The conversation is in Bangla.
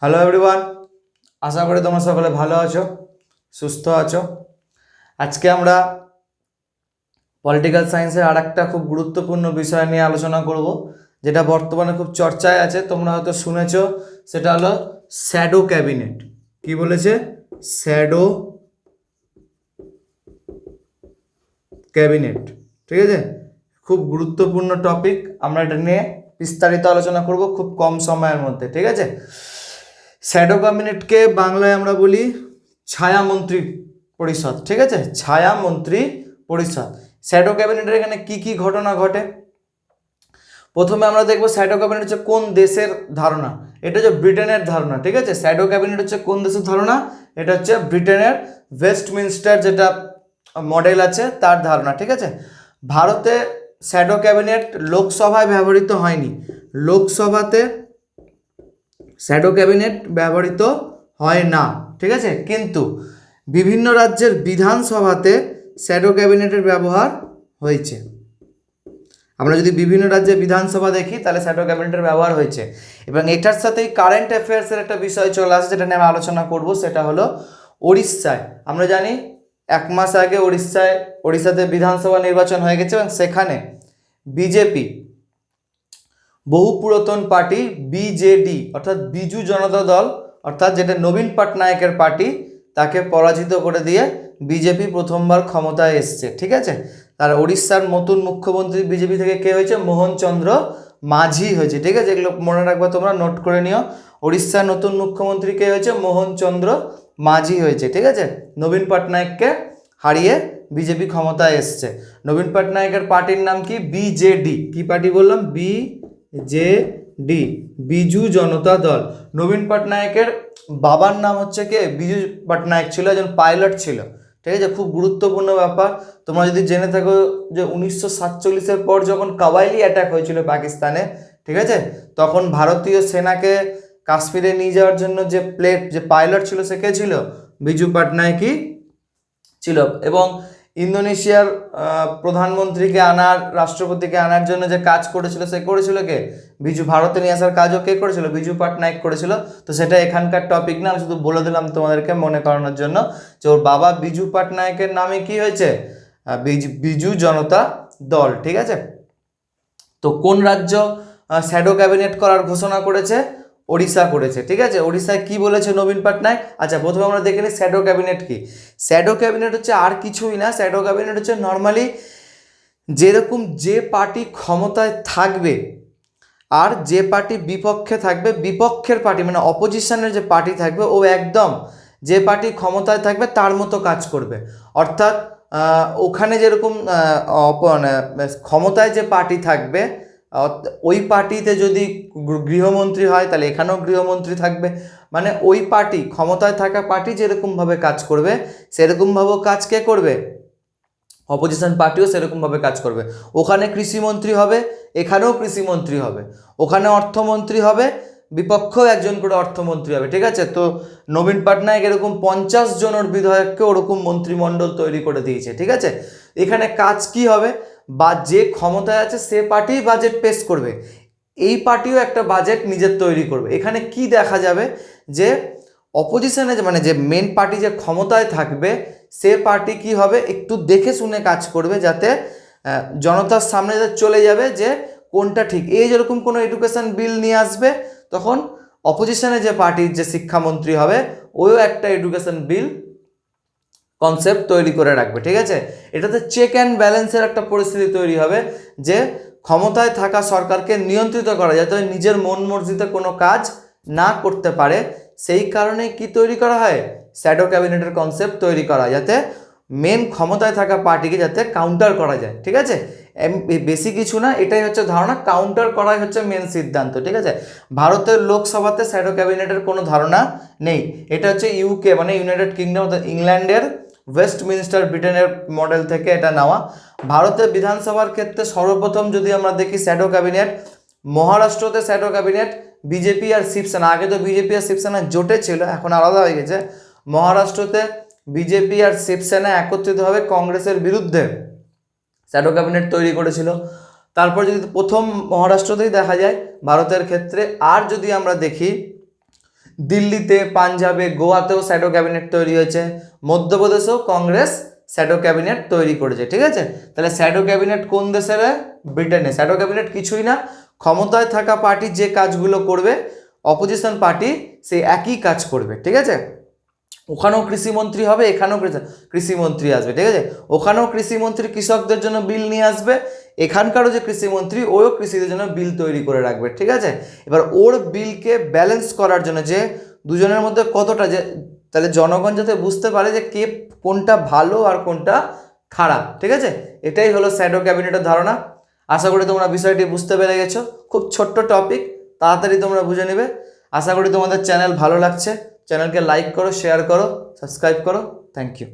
হ্যালো এভরিওয়ান, আশা করি তোমরা সকলে ভালো আছো, সুস্থ আছো। আজকে আমরা পলিটিক্যাল সায়েন্সের আর একটা খুব গুরুত্বপূর্ণ বিষয় নিয়ে আলোচনা করব, যেটা বর্তমানে খুব চর্চায় আছে, তোমরা হয়তো শুনেছো। সেটা হলো শ্যাডো ক্যাবিনেট। কি বলেছে? Shadow cabinet. ঠিক আছে, খুব গুরুত্বপূর্ণ টপিক। আমরা এটা নিয়ে বিস্তারিত আলোচনা করব খুব কম সময়ের মধ্যে। ঠিক আছে, শ্যাডো ক্যাবিনেটকে বাংলায় আমরা বলি ছায়ামন্ত্রী পরিষদ। ঠিক আছে, ছায়ামন্ত্রী পরিষদ। শ্যাডো ক্যাবিনেটের এখানে কি কি ঘটনা ঘটে? প্রথমে আমরা দেখবো শ্যাডো ক্যাবিনেট হচ্ছে কোন দেশের ধারণা। এটা হচ্ছে ব্রিটেনের ধারণা। ঠিক আছে, শ্যাডো ক্যাবিনেট হচ্ছে কোন দেশের ধারণা? এটা হচ্ছে ব্রিটেনের ওয়েস্টমিনস্টার যেটা মডেল আছে তার ধারণা। ঠিক আছে, ভারতে শ্যাডো ক্যাবিনেট লোকসভায় ব্যবহৃত হয়নি। লোকসভাতে শ্যাডো ক্যাবিনেট ব্যবহৃত হয় না। ঠিক আছে, কিন্তু বিভিন্ন রাজ্যের বিধানসভাতে শ্যাডো ক্যাবিনেটের ব্যবহার হয়েছে। আমরা যদি বিভিন্ন রাজ্যের বিধানসভা দেখি তাহলে শ্যাডো ক্যাবিনেটের ব্যবহার হয়েছে। এবং এটার সাথেই কারেন্ট অ্যাফেয়ার্সের একটা বিষয় চলে আসে, যেটা নিয়ে আমরা আলোচনা করব। সেটা হলো উড়িষ্যায়। আমরা জানি 1 মাস আগে উড়িষ্যাতে বিধানসভা নির্বাচন হয়ে গেছে এবং সেখানে বিজেপি, বহু পুরাতন পার্টি বিজেডি অর্থাৎ বিজু জনতা দল, অর্থাৎ যেটা নবীন পটনায়কের পার্টি, তাকে পরাজিত করে দিয়ে বিজেপি প্রথমবার ক্ষমতায় এসছে। ঠিক আছে, আর উড়িষ্যার নতুন মুখ্যমন্ত্রী বিজেপি থেকে কে হয়েছে? মোহন চন্দ্র মাঝি হয়েছে। ঠিক আছে, এগুলো মনে রাখবে, তোমরা নোট করে নিও। উড়িষ্যার নতুন মুখ্যমন্ত্রী কে হয়েছে? মোহন চন্দ্র মাঝি হয়েছে। ঠিক আছে, নবীন পটনায়ককে হারিয়ে বিজেপি ক্ষমতায় এসছে। নবীন পটনায়কের পার্টির নাম কি? বিজেডি। কি পার্টি বললাম? বিজেডি, বিজু জনতা দল। নবীন পটনায়কের বাবার নাম হচ্ছে কে? বিজু পটনায়ক ছিল, একজন পাইলট ছিল। ঠিক আছে, খুব গুরুত্বপূর্ণ ব্যাপার। তোমরা যদি জেনে থাকো যে 1947-এর পর যখন কাওয়াইলি অ্যাটাক হয়েছিল পাকিস্তানে, ঠিক আছে, তখন ভারতীয় সেনাকে কাশ্মীরে নিয়ে যাওয়ার জন্য যে পাইলট ছিল সে কে ছিল? বিজু পটনায়কই ছিল। এবং ইন্দোনেশিয়ার প্রধানমন্ত্রীকে আনার, রাষ্ট্রপতিকে আনার জন্য যে কাজ করেছিল সে করেছিল কে? বিজু। ভারতে নিয়ে আসার কাজও কে করেছিল? বিজু পটনায়ক করেছিল। তো সেটা এখানকার টপিক না, আমি শুধু বলে দিলাম তোমাদেরকে মনে করানোর জন্য যে ওর বাবা বিজু পটনায়কের নামে কি হয়েছে? বিজু জনতা দল। ঠিক আছে, তো কোন রাজ্য শ্যাডো ক্যাবিনেট করার ঘোষণা করেছে? ওড়িশা করেছে। ঠিক আছে, ওড়িশায় কি বলেছে নবীন পটনায়ক? আচ্ছা, প্রথমে আমরা দেখে নিই শ্যাডো ক্যাবিনেট কি। শ্যাডো ক্যাবিনেট হচ্ছে আর কিছুই না। শ্যাডো ক্যাবিনেট হচ্ছে নর্মালি যেরকম যে পার্টি ক্ষমতায় থাকবে আর যে পার্টি বিপক্ষে থাকবে, বিপক্ষের পার্টি মানে অপোজিশনের যে পার্টি থাকবে, ও একদম যে পার্টি ক্ষমতায় থাকবে তার মতো কাজ করবে। অর্থাৎ ওখানে যেরকম ক্ষমতায় যে পার্টি থাকবে, ওই পার্টিতে যদি গৃহমন্ত্রী হয় তাহলে এখানেও গৃহমন্ত্রী থাকবে। মানে ওই পার্টি, ক্ষমতায় থাকা পার্টি যেরকমভাবে কাজ করবে সেরকমভাবেও কাজ কে করবে? অপোজিশন পার্টিও সেরকমভাবে কাজ করবে। ওখানে কৃষিমন্ত্রী হবে, এখানেও কৃষিমন্ত্রী হবে। ওখানে অর্থমন্ত্রী হবে, বিপক্ষেও একজন করে অর্থমন্ত্রী হবে। ঠিক আছে, তো নবীন পটনায়ক এরকম 50 জনের বিধায়ককে ওরকম মন্ত্রিমণ্ডল তৈরি করে দিয়েছে। ঠিক আছে, এখানে কাজ কি হবে? বা যে ক্ষমতায় আছে সে পার্টি বাজেট পেশ করবে, এই পার্টিও একটা বাজেট নিজের তৈরি করবে। এখানে কি দেখা যাবে যে অপোজিশনে মানে যে মেন পার্টি যে ক্ষমতায় থাকবে সে পার্টি কি হবে? একটু দেখে শুনে কাজ করবে, যাতে জনতার সামনে যাতে চলে যাবে যে কোনটা ঠিক। এই যেরকম কোনো এডুকেশন বিল নিয়ে আসবে, তখন অপোজিশনে যে পার্টির যে শিক্ষামন্ত্রী হবে ওও একটা এডুকেশন বিল কনসেপ্ট তৈরি করে রাখবে। ঠিক আছে, এটাতে চেক অ্যান্ড ব্যালেন্সের একটা পরিস্থিতি তৈরি হবে, যে ক্ষমতায় থাকা সরকারকে নিয়ন্ত্রিত করা যাতে নিজের মন মর্জিতে কোনো কাজ না করতে পারে। সেই কারণে কি তৈরি করা হয়? শ্যাডো ক্যাবিনেটের কনসেপ্ট তৈরি করা, যাতে মেন ক্ষমতায় থাকা পার্টিকে যাতে কাউন্টার করা যায়। ঠিক আছে, বেশি কিছু না, এটাই হচ্ছে ধারণা। কাউন্টার করাই হচ্ছে মেন সিদ্ধান্ত। ঠিক আছে, ভারতের লোকসভাতে শ্যাডো ক্যাবিনেটের কোনো ধারণা নেই। এটা হচ্ছে ইউকে মানে ইউনাইটেড কিংডম, ইংল্যান্ডের ওয়েস্টমিনস্টার, ব্রিটেনের মডেল থেকে এটা নেওয়া। ভারতের বিধানসভার ক্ষেত্রে সর্বপ্রথম যদি আমরা দেখি শ্যাডো ক্যাবিনেট, মহারাষ্ট্রতে শ্যাডো ক্যাবিনেট বিজেপি আর শিবসেনা, আগে তো বিজেপি আর শিবসেনা জোটে ছিল, এখন আলাদা হয়ে গেছে। মহারাষ্ট্রতে বিজেপি আর শিবসেনা একত্রিতভাবে কংগ্রেসের বিরুদ্ধে শ্যাডো ক্যাবিনেট তৈরি করেছিল। তারপর যদি প্রথম মহারাষ্ট্রতেই দেখা যায় ভারতের ক্ষেত্রে। আর যদি আমরা দেখি দিল্লিতে, পাঞ্জাবে, গোয়াতেও শ্যাডো ক্যাবিনেট তৈরি হয়েছে, মধ্যপ্রদেশেও কংগ্রেস শ্যাডো ক্যাবিনেট তৈরি করেছে। ঠিক আছে, তাহলে শ্যাডো ক্যাবিনেট কোন দেশের? ব্রিটেনে। শ্যাডো ক্যাবিনেট কিছুই না, ক্ষমতায় থাকা পার্টি যে কাজগুলো করবে অপোজিশন পার্টি সেই একই কাজ করবে। ঠিক আছে, ওখানেও কৃষিমন্ত্রী হবে, এখানেও কৃষিমন্ত্রী আসবে। ঠিক আছে, ওখানেও কৃষিমন্ত্রী কৃষকদের জন্য বিল নিয়ে আসবে, এখানকারও যে কৃষিমন্ত্রী ওও কৃষিদের জন্য বিল তৈরি করে রাখবে। ঠিক আছে, এবার ওর বিলকে ব্যালেন্স করার জন্য যে দুজনের মধ্যে কতটা, যে তাহলে জনগণ যাতে বুঝতে পারে যে কে কোনটা ভালো আর কোনটা খারাপ। ঠিক আছে, এটাই হলো শ্যাডো ক্যাবিনেটের ধারণা। আশা করি তোমরা বিষয়টি বুঝতে পেরে গেছো। খুব ছোট্ট টপিক, তাড়াতাড়ি তোমরা বুঝে নেবে। আশা করি তোমাদের চ্যানেল ভালো লাগছে। চ্যানেলকে লাইক করো, শেয়ার করো, সাবস্ক্রাইব করো। Thank you.